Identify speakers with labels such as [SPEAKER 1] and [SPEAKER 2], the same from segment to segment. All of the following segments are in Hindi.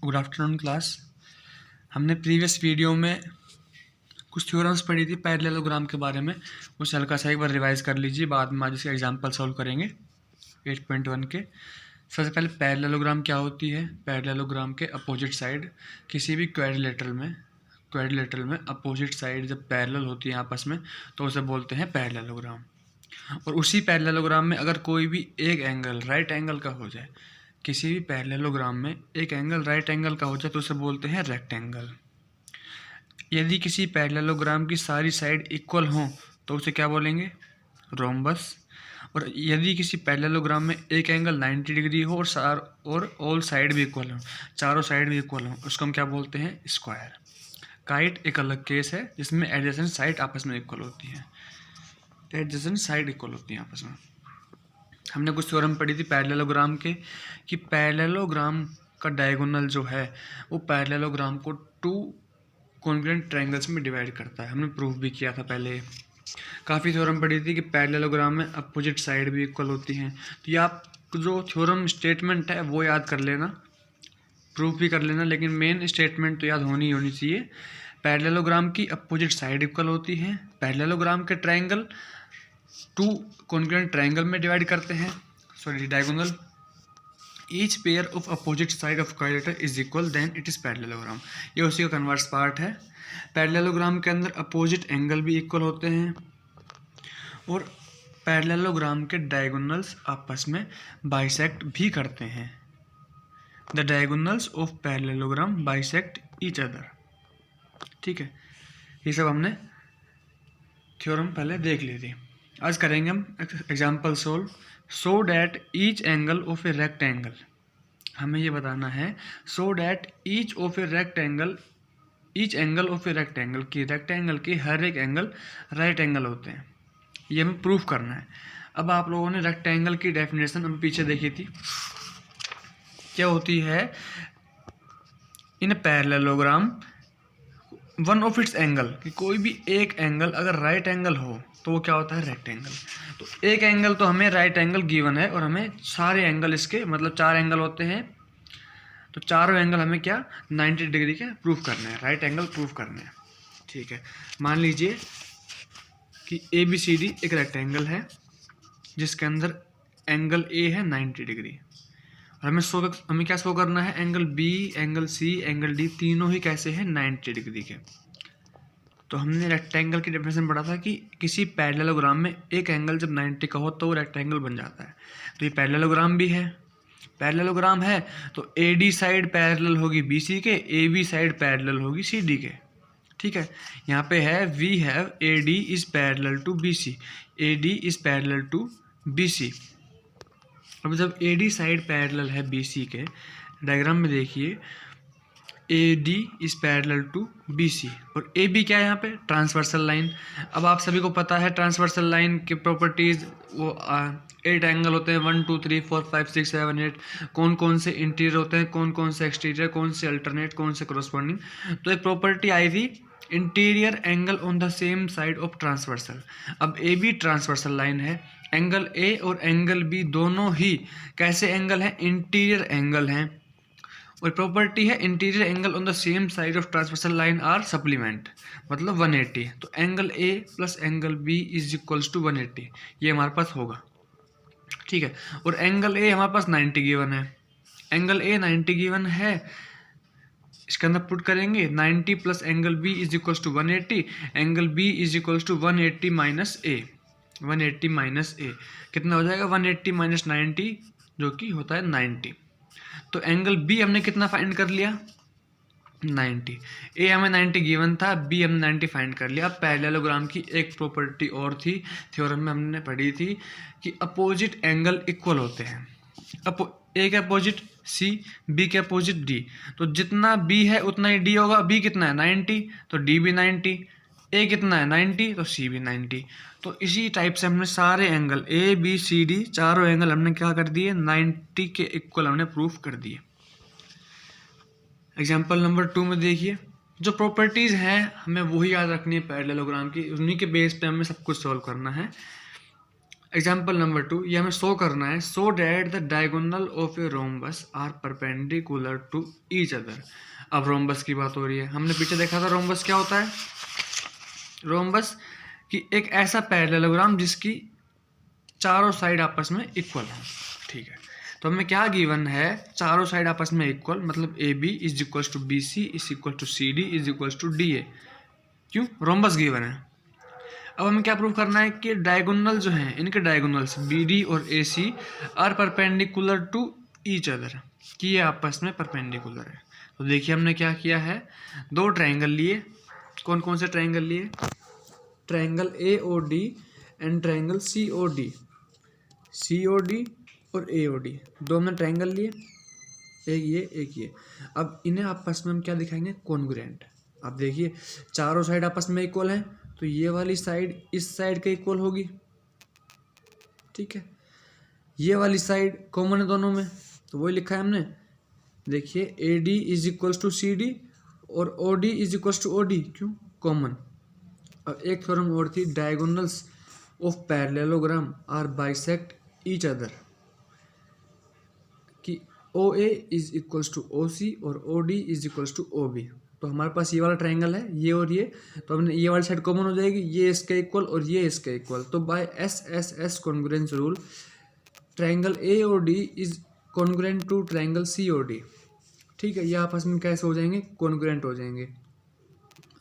[SPEAKER 1] Good afternoon class. हमने प्रीवियस वीडियो में कुछ थ्योरम्स पढ़ी थी पैरेललोग्राम के बारे में, उसे हल्का सा एक बार रिवाइज कर लीजिए, बाद में आज इसके एग्जाम्पल सॉल्व करेंगे 8.1 के। सबसे पहले पैरेललोग्राम क्या होती है। पैरेललोग्राम के अपोजिट साइड किसी भी क्वाड्रिलेटरल में अपोजिट साइड जब पैरेलल होती है आपस में तो उसे बोलते हैं पैरेललोग्राम। और उसी पैरेललोग्राम में अगर कोई भी एक एंगल राइट एंगल का हो जाए, किसी भी पैरेललोग्राम में एक एंगल राइट एंगल का हो जाए तो उसे बोलते हैं रेक्टेंगल। यदि किसी पैरेललोग्राम की सारी साइड इक्वल हों तो उसे क्या बोलेंगे, रोम्बस। और यदि किसी पैरेललोग्राम में एक एंगल 90 डिग्री हो और ऑल साइड भी इक्वल हो, चारों साइड भी इक्वल हो, उसको हम क्या बोलते हैं, स्क्वायर। काइट एक अलग केस है जिसमें एडजेसेंट साइड आपस में इक्वल होती है, आपस में। हमने कुछ थ्योरम पढ़ी थी पैरेललोग्राम के कि पैरेललोग्राम का डायगोनल जो है वो पैरेललोग्राम को 2 कॉन्ग्रुएंट ट्रायंगल्स में डिवाइड करता है। हमने प्रूफ भी किया था पहले। काफ़ी थ्योरम पढ़ी थी कि पैरेललोग्राम में अपोजिट साइड भी इक्वल होती हैं। तो ये आप जो थ्योरम स्टेटमेंट है वो याद कर लेना, प्रूफ भी कर लेना, लेकिन मेन स्टेटमेंट तो याद होनी चाहिए। पैरेललोग्राम की अपोजिट साइड इक्वल होती हैं। पैरेललोग्राम के ट्रायंगल 2 कॉन्ग्रुएंट ट्रायंगल में डिवाइड करते हैं, diagonal. Each pair of opposite side of quadrilateral is equal, then it is parallelogram. ये उसी का कन्वर्स पार्ट है। पैरेललोग्राम के अंदर अपोजिट एंगल भी इक्वल होते हैं और पैरेललोग्राम के डायगोनल्स आपस में बाइसेक्ट भी करते हैं। The diagonals of parallelogram bisect each other. ठीक है, ये सब हमने थ्योरम पहले देख ली थी। आज करेंगे हम example solve. So that each angle of a rectangle, हमें ये बताना है so that each angle of a rectangle की रेक्टेंगल के हर एक एंगल राइट एंगल होते हैं, ये हमें प्रूफ करना है। अब आप लोगों ने रेक्टेंगल की डेफिनेशन हम पीछे देखी थी, क्या होती है, इन parallelogram one of its angle, कि कोई भी एक एंगल अगर राइट एंगल हो तो वो क्या होता है, रेक्टेंगल। तो एक एंगल तो हमें राइट एंगल गिवन है और हमें सारे एंगल इसके मतलब 4 एंगल होते हैं, तो चारों एंगल हमें क्या 90 डिग्री के प्रूफ करने हैं, राइट एंगल प्रूफ करने हैं। ठीक है, मान लीजिए कि ABCD एक रेक्टेंगल है जिसके अंदर एंगल A है 90 डिग्री, और हमें क्या शो करना है, angle B, angle C, angle D तीनों ही कैसे हैं, 90 डिग्री के। तो हमने रेक्टेंगल की डेफिनेशन पढ़ा था कि किसी पैरेललोग्राम में एक एंगल जब 90 का हो तो वो रेक्टेंगल बन जाता है। तो ये पैरेललोग्राम भी है, पैरेललोग्राम है तो AD साइड पैरेलल होगी BC के, AB साइड पैरेलल होगी CD के। ठीक है, यहाँ पे है we have AD is parallel to BC, AD is parallel to BC। अब जब AD साइड पैरेलल है BC के, डायग्राम में देखिए AD is parallel to BC और AB क्या है यहाँ पे, ट्रांसवर्सल लाइन। अब आप सभी को पता है ट्रांसवर्सल लाइन की प्रॉपर्टीज, वो 8 एंगल होते हैं, 1 2 3 4 5 6 7 8। कौन कौन से इंटीरियर होते हैं, कौन कौन से एक्सटीरियर, कौन से अल्टरनेट, कौन से करस्पॉन्डिंग। तो एक प्रॉपर्टी आई थी, interior angle on the same side of transversal. अब AB ट्रांसवर्सल लाइन है, एंगल A और एंगल B दोनों ही कैसे एंगल हैं, इंटीरियर एंगल हैं। और प्रॉपर्टी है interior angle on the same side of transversal line are supplement, मतलब 180। तो angle A plus angle B is equals to 180, ये हमारे पास होगा। ठीक है, और एंगल A हमारे पास 90 गिवन है, एंगल A 90 गिवन है, इसके अंदर पुट करेंगे 90 plus angle B is equals to 180, angle B is equals to 180 minus A, 180 minus A कितना हो जाएगा, 180 माइनस 90 जो कि होता है 90। तो एंगल B हमने कितना फाइंड कर लिया, 90। A हमें 90 गिवन था, B हमने 90 फाइंड कर लिया। अब पैरेललोग्राम की एक प्रॉपर्टी और थी, थ्योरम में हमने पढ़ी थी कि अपोजिट एंगल इक्वल होते हैं। A के अपोजिट C, B के अपोजिट D, तो जितना B है उतना ही D होगा। B कितना है 90, तो D भी 90। A कितना है 90, तो C भी 90। तो इसी टाइप से हमने सारे एंगल ABCD चारों एंगल हमने क्या कर दिए, 90 के इक्वल हमने प्रूफ कर दिए। एग्जाम्पल नंबर 2 में देखिए, जो प्रॉपर्टीज़ हैं हमें वही याद रखनी है पैरेललोग्राम की, उन्हीं के बेस पे हमें सब कुछ सॉल्व करना है। एग्जाम्पल नंबर 2, ये हमें शो करना है, so that the diagonal of a rhombus are perpendicular to each other. अब रोम्बस की बात हो रही है, हमने पीछे देखा था रोम्बस क्या होता है। रोम्बस की एक ऐसा पैरेललोग्राम जिसकी चारों साइड आपस में इक्वल है। ठीक है, तो हमें क्या गिवन है, चारों साइड आपस में इक्वल, मतलब A B is equal to B C is equal to C D is equal to D A. क्यों, रोम्बस गिवन है। अब हमें क्या प्रूव करना है कि डायगोनल जो हैं, इनके डायगोनल्स बी डी और A C are perpendicular to each other, कि ये आपस में परपेंडिकुलर है। तो देखिए हमने क्या किया है, दो ट्राइंगल लिए। कौन कौन से ट्राइंगल लिए, triangle A O D and triangle C O D, C O D और ए ओ डी, दो हमने ट्राइंगल लिए, एक ये एक ये। अब इन्हें आपस में हम क्या दिखाएंगे, कॉन्ग्रुएंट। अब देखिए चारों साइड आपस में इक्वल हैं, तो ये वाली साइड इस साइड के इक्वल होगी। ठीक है, ये वाली साइड कॉमन है दोनों में, तो वही लिखा है हमने। देखिए A D is equals to C D और O D is equals to O D, क्यों, कॉमन। अब एक थ्योरम और थी, diagonals of parallelogram are bisect each other, कि O A is equals to O C और O D is equals to O B. तो हमारे पास ये वाला ट्राइंगल है, ये और ये, तो हमने ये वाली साइड कॉमन हो जाएगी, ये इसके इक्वल और ये इसके इक्वल। तो by S S S congruence rule triangle A O D is congruent to triangle C O D. ठीक है, ये आपस में कैसे हो जाएंगे, कॉन्ग्रुएंट हो जाएंगे।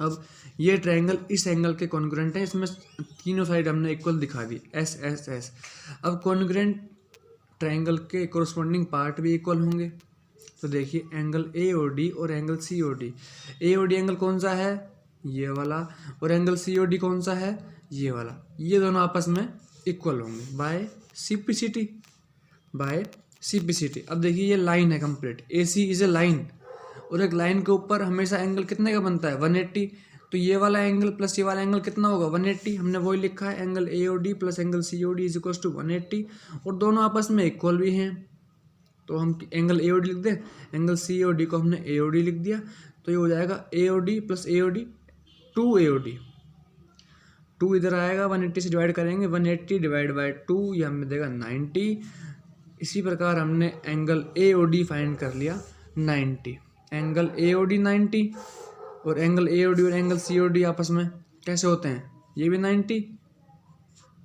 [SPEAKER 1] अब ये ट्राइंगल इस एंगल के कॉन्ग्रुएंट है, इसमें तीनों साइड हमने इक्वल दिखा दी, एस एस एस। अब कॉन्ग्रुएंट ट्राइंगल के कोरस्पॉन्डिंग पार्ट भी इक्वल होंगे। तो देखिए एंगल ए ओ डी और एंगल सी ओ डी, ए ओ डी एंगल कौन सा है, ये वाला, और एंगल सी ओ डी कौन सा है, ये वाला। ये दोनों आपस में इक्वल होंगे बाय सिम्प्लिसिटी, बाय सिम्प्लिसिटी। अब देखिए ये लाइन है complete, A C is a line, और एक लाइन के ऊपर हमेशा एंगल कितने का बनता है, 180। तो ये वाला एंगल प्लस ये वाला एंगल कितना होगा, 180। हमने वही लिखा है, angle A O D plus angle C O D is equal to 180, और दोनों आपस में इक्वल भी हैं। तो हम एंगल ए ओ डी लिख दें, एंगल सी ओ डी को हमने ए ओ डी लिख दिया, तो ये हो जाएगा ए ओ डी प्लस ए ओ डी, 2 ए ओ डी। 2 इधर आएगा, 180 से डिवाइड करेंगे, 180 डिवाइड बाई 2 ये हमें देगा 90। इसी प्रकार हमने angle A O D find कर लिया 90। एंगल ए ओ डी 90 और एंगल ए ओ डी और एंगल सी ओ डी आपस में कैसे होते हैं, ये भी 90,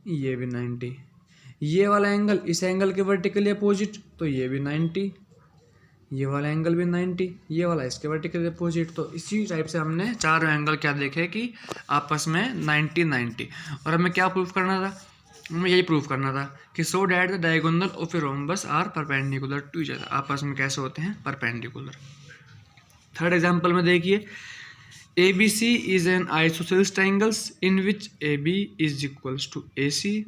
[SPEAKER 1] ये भी 90। ये वाला एंगल इस एंगल के वर्टिकली अपोजिट, तो ये भी 90, ये वाला एंगल भी 90, ये वाला इसके वर्टिकली अपोजिट। तो इसी टाइप से हमने चारों एंगल क्या देखे कि आपस में 90 90। और हमें क्या प्रूफ करना था, हमें यही प्रूफ करना था कि so that the diagonal of a rhombus are perpendicular to each other, आपस में कैसे होते हैं, परपेंडिकुलर। थर्ड एग्जाम्पल में देखिए, A B C is an isosceles triangles in which A B is equals to A C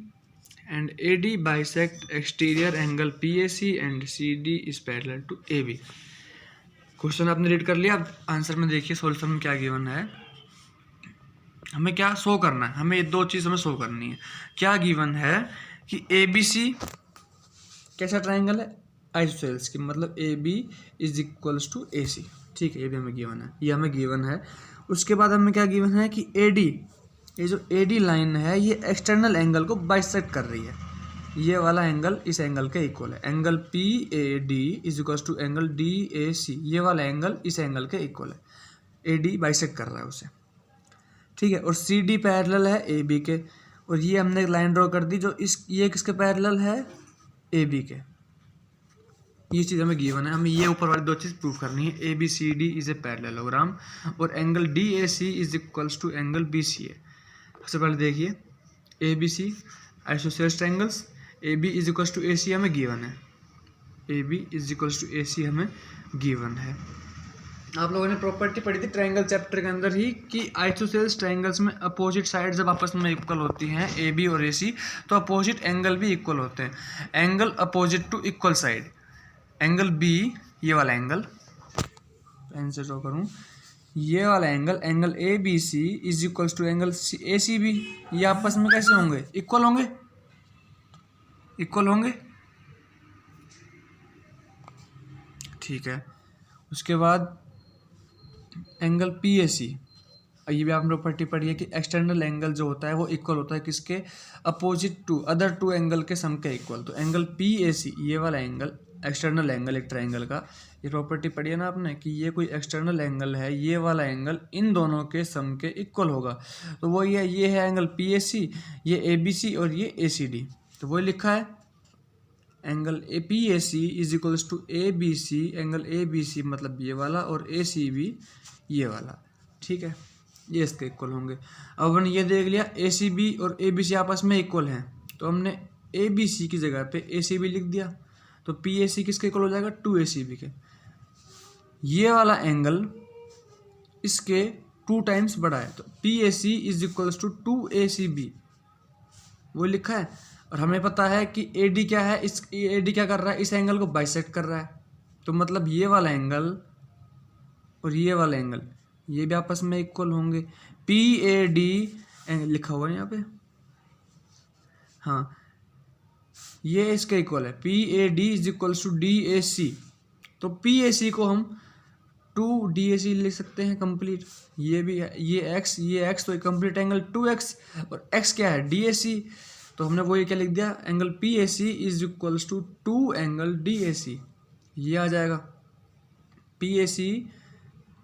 [SPEAKER 1] and AD bisect exterior angle PAC and CD is parallel to AB। Question आपने रीड कर लिया, अब आंसर में देखिए सॉल्यूशन में क्या गिवन है। हमें क्या शो करना है, हमें ये दो चीज़ हमें शो करनी है। क्या गिवन है कि ABC कैसा ट्राइंगल है, आइसोसेलेस की, मतलब AB is equals to AC। ठीक है, ये भी हमें गिवन है, ये हमें गिवन है। उसके बाद हमें क्या गिवन है कि AD, ये जो AD लाइन है ये एक्सटर्नल एंगल को बाइसेक्ट कर रही है, ये वाला एंगल इस एंगल के इक्वल है। Angle PAD is equal to angle DAC, ये वाला एंगल इस एंगल के इक्वल है, AD बाइसेक्ट कर रहा है उसे। ठीक है, और CD पैरेलल है AB के, और ये हमने एक लाइन ड्रॉ कर दी जो ये किसके पैरेलल है, AB के। ये चीज़ हमें गिवन है, हमें ये ऊपर वाली दो चीज़ प्रूफ करनी है, ABCD इज ए पैरेललोग्राम और angle DAC is equals to angle BCA। सबसे पहले देखिए ABC isosceles triangles, AB is equals to AC हमें गिवन है, AB is equals to AC हमें गिवन है। आप लोगों ने प्रॉपर्टी पढ़ी थी ट्रायंगल चैप्टर के अंदर ही कि आइसोसेलेस ट्रायंगल्स में अपोजिट साइड जब आपस में इक्वल होती हैं AB और AC, तो अपोजिट एंगल भी इक्वल होते हैं। Angle opposite to equal side, angle B, ये वाला एंगल पेन से ड्रॉ करूँ, ये वाला angle, angle ABC is equals to angle ACB, ये आपस में कैसे होंगे, इक्वल होंगे, इक्वल होंगे। ठीक है, उसके बाद एंगल PAC, और ये भी आपने प्रॉपर्टी पढ़ी है कि एक्सटर्नल एंगल जो होता है वो इक्वल होता है किसके, opposite to other to angle के सम के इक्वल। तो एंगल पी ए सी, ये वाला एंगल एक्सटर्नल एंगल एक ट्रायंगल का, ये प्रॉपर्टी पढ़ी है ना आपने कि ये कोई एक्सटर्नल एंगल है, ये वाला एंगल इन दोनों के सम के इक्वल होगा। तो वही है, ये है एंगल पी ए सी, ये ए बी सी और ये ए सी डी। तो वही लिखा है angle A P A C is equals to A B C, angle A B C मतलब ये वाला और ए सी बी ये वाला, ठीक है, ये इसके इक्वल होंगे। अब हमने ये देख लिया ए सी बी और ए बी सी आपस में इक्वल हैं, तो हमने ए बी सी की जगह पे ए सी बी लिख दिया, तो पी ए सी किसके इक्वल हो जाएगा, टू ए सी बी के। ये वाला एंगल इसके 2 टाइम्स बड़ा है, तो P A C is equals to 2 A C B, वो लिखा है। और हमें पता है कि ए डी क्या है, इस ए डी क्या कर रहा है, इस एंगल को बाइसेक्ट कर रहा है, तो मतलब ये वाला एंगल और ये वाला एंगल ये भी आपस में इक्वल होंगे। पी ए डी लिखा हुआ है यहाँ पे, हाँ ये इसके इक्वल है, P A D is equals to D A C. तो पी ए सी को हम 2 डी ए सी लिख सकते हैं कंप्लीट, ये भी है, ये एक्स तो कंप्लीट एंगल 2x और x क्या है, डी ए सी। तो हमने वो ये क्या लिख दिया, angle P A C is equals to 2 angle D A C, ये आ जाएगा। पी ए सी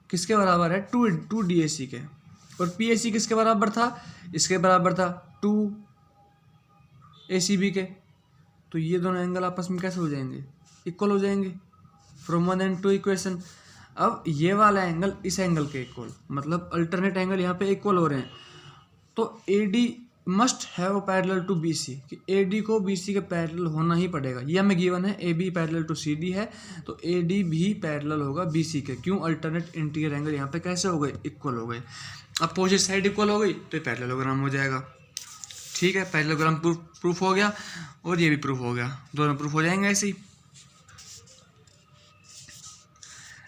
[SPEAKER 1] किसके बराबर है, 2 डी ए सी के, और पी ए सी किसके बराबर था, इसके बराबर था 2 ए सी बी के। तो ये दोनों एंगल आपस में कैसे हो जाएंगे, इक्वल हो जाएंगे फ्रॉम 1 and 2 इक्वेशन। अब ये वाला एंगल इस एंगल के इक्वल, मतलब अल्टरनेट एंगल यहाँ पे इक्वल हो रहे हैं। तो A D must have parallel to B C, कि ए डी को बी सी के पैरेलल होना ही पड़ेगा। ये हमें गिवन है, A B parallel to C D है, तो ए डी भी पैरेलल होगा बी सी के। क्यों, अल्टरनेट इंटीरियर एंगल यहाँ पे कैसे हो गए, इक्वल हो गए। अपोजिट साइड इक्वल हो गई तो ये पैरेललोग्राम हो जाएगा, ठीक है, पैरेललोग्राम प्रूफ हो गया और ये भी प्रूफ हो गया, दोनों प्रूफ हो जाएंगे ऐसे ही।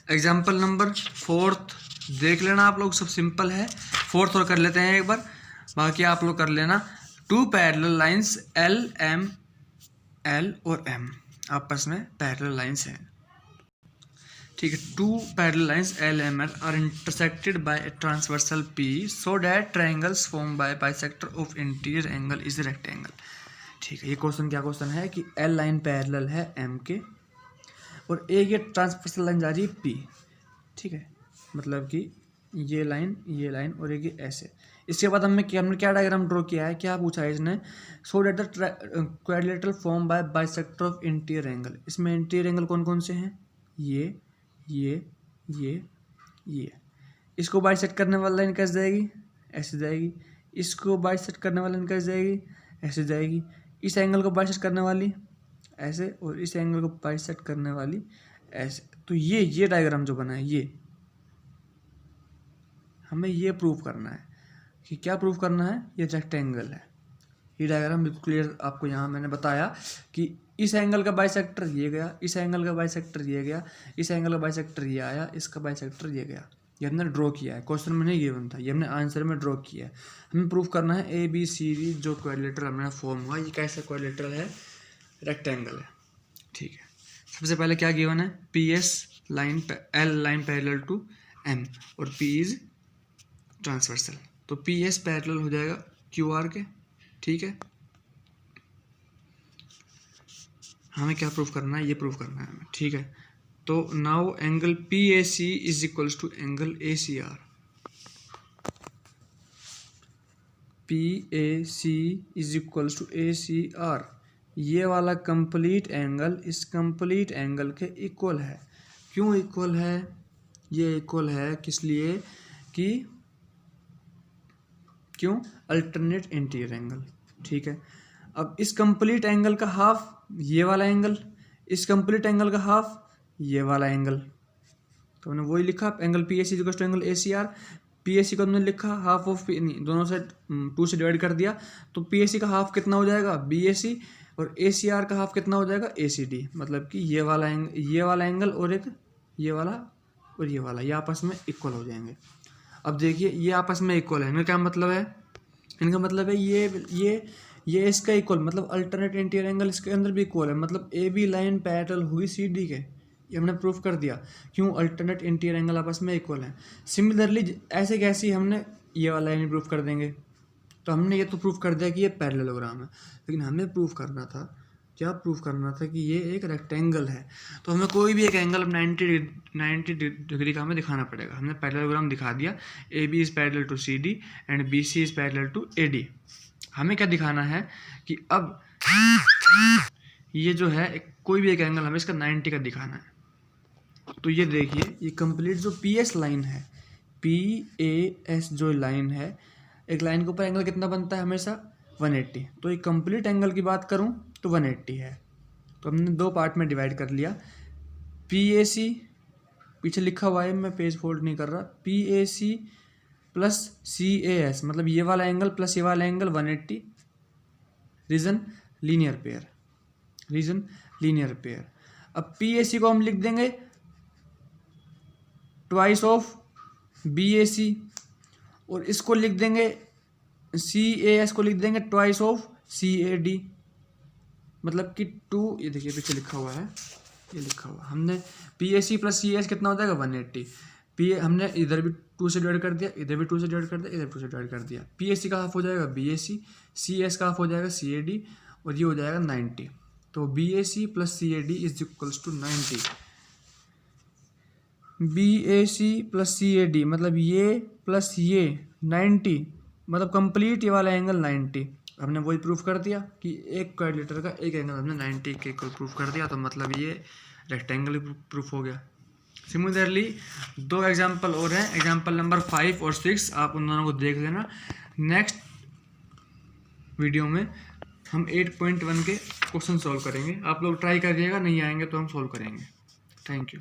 [SPEAKER 1] एग्जाम्पल नंबर 4 देख लेना आप लोग, सब सिंपल है। 4 और कर लेते हैं एक बार, बाकी आप लोग कर लेना। 2 parallel lines L M L और एम आपस में पैरेलल लाइंस हैं, ठीक है। 2 parallel lines L M L are intersected by a transversal P so that triangles form by bisector of interior angle is rectangle, ठीक है। ये क्वेश्चन क्या क्वेश्चन है कि एल लाइन पैरेलल है एम के और एक ये ट्रांसवर्सल लाइन जा रही है पी, ठीक है, मतलब कि ये लाइन और एक ये ऐसे। इसके बाद हमने क्या डायग्राम ड्रॉ किया है, क्या पूछा है इसने, so that the quadrilateral form by bisector of interior angle. इसमें इंटीरियर एंगल कौन कौन से हैं, ये। इसको बाइसेक्ट करने वाली लाइन कैसे जाएगी, ऐसे जाएगी। इसको बाइसेक्ट करने वाली लाइन कैसे जाएगी, ऐसे जाएगी। इस एंगल को बाइसेक्ट करने वाली ऐसे और इस एंगल को बाइसेक्ट करने वाली ऐसे। तो ये डायग्राम जो बना है, ये हमें ये प्रूव करना है कि क्या प्रूव करना है, ये रेक्टेंगल है। ये डायग्राम बिल्कुल क्लियर आपको यहाँ मैंने बताया कि इस एंगल का बाइसेक्टर ये गया, इस एंगल का बाइसेक्टर ये गया, इस एंगल का बाइसेक्टर ये आया, इसका बाइसेक्टर ये गया। ये हमने ड्रॉ किया है, क्वेश्चन में नहीं गिवन था, ये हमने आंसर में ड्रॉ किया है। हमें प्रूव करना है ए बी सी डी जो क्वाड्रिलेटरल हमारा फॉर्म हुआ, ये कैसा क्वाड्रिलेटरल है, रेक्टेंगल है, ठीक है। सबसे पहले क्या गिवन है, P S line L line parallel to M और पी इज ट्रांसवर्सल। तो पी एस पैरेलल हो जाएगा क्यू आर के, ठीक है। हमें क्या प्रूफ करना है, ये प्रूफ करना है हमें, ठीक है। तो now angle P A C is equals to angle A C R. P A C is equals to A C R, ये वाला कंप्लीट एंगल इस कंप्लीट एंगल के इक्वल है। क्यों इक्वल है, ये इक्वल है किस लिए कि क्यों, अल्टरनेट इंटीरियर एंगल, ठीक है। अब इस कंप्लीट एंगल का हाफ ये वाला एंगल, इस कंप्लीट एंगल का हाफ ये वाला एंगल, तो हमने वही लिखा angle P A C equal to angle A C R. P A C को हमने लिखा हाफ ऑफ पी, नहीं दोनों से 2 से डिवाइड कर दिया, तो पी ए सी का हाफ कितना हो जाएगा, बी ए सी, और ए सी आर का हाफ कितना हो जाएगा, ए सी डी। मतलब कि ये वाला एंगल और एक ये वाला और ये वाला, ये आपस में इक्वल हो जाएंगे। अब देखिए ये आपस में इक्वल है, इनका क्या मतलब है, इनका मतलब है ये इसका इक्वल, मतलब अल्टरनेट इंटीरियर एंगल इसके अंदर भी इक्वल है, मतलब ए बी लाइन पैरेलल हुई सी डी के, ये हमने प्रूफ कर दिया। क्यों, अल्टरनेट इंटीरियर एंगल आपस में इक्वल है। सिमिलरली ऐसे कैसी हमने ये वाला लाइन प्रूफ कर देंगे। तो हमने ये तो प्रूफ कर दिया कि ये पैरेललोग्राम है, लेकिन हमें प्रूफ करना था, क्या प्रूफ करना था कि ये एक रेक्टेंगल है। तो हमें कोई भी एक एंगल 90 डिग्री का हमें दिखाना पड़ेगा। हमने पैरेललोग्राम दिखा दिया, A B is parallel to C D and B C is parallel to A D. हमें क्या दिखाना है कि अब ये जो है कोई भी एक एंगल हमें इसका 90 का दिखाना है। तो ये देखिए, ये कंप्लीट जो पी एस लाइन है, पी ए एस जो लाइन है, एक लाइन के ऊपर एंगल कितना बनता है हमेशा 180। तो एक कंप्लीट एंगल की बात करूं तो 180 है। तो हमने दो पार्ट में डिवाइड कर लिया। पी ए सी पीछे लिखा हुआ है, मैं पेज फोल्ड नहीं कर रहा, P A C plus C A S, मतलब ये वाला एंगल प्लस ये वाला angle 180, reason linear pair, reason linear pair. अब पी ए सी को हम लिख देंगे twice of B A C, और इसको लिख देंगे सी ए एस को लिख देंगे twice of C A D, मतलब कि 2, ये देखिए पीछे लिखा हुआ है, ये लिखा हुआ हमने P A C plus C A S कितना हो जाएगा 180। पी हमने इधर भी 2 से डिवाइड कर दिया, इधर भी 2 से डिवाइड कर दिया, इधर 2 से डिवाइड कर दिया। पी ए सी का हाफ हो जाएगा बी ए सी एस का हाफ हो जाएगा सी ए डी, और ये हो जाएगा 90। तो B A C plus C A D is equals to 90। B A C plus C A D मतलब ये प्लस ये 90, मतलब कंप्लीट ये वाला एंगल 90। हमने वही प्रूफ कर दिया कि एक क्वाड्रिलेटरल का एक एंगल हमने 90 के इक्वल प्रूफ कर दिया, तो मतलब ये रेक्टेंगल प्रूफ हो गया। सिमिलरली 2 एग्जाम्पल और हैं, एग्जाम्पल नंबर 5 और 6, आप उन दोनों को देख लेना। नेक्स्ट वीडियो में हम 8.1 के क्वेश्चन सॉल्व करेंगे। आप लोग ट्राई करिएगा, नहीं आएंगे तो हम सॉल्व करेंगे। Thank you.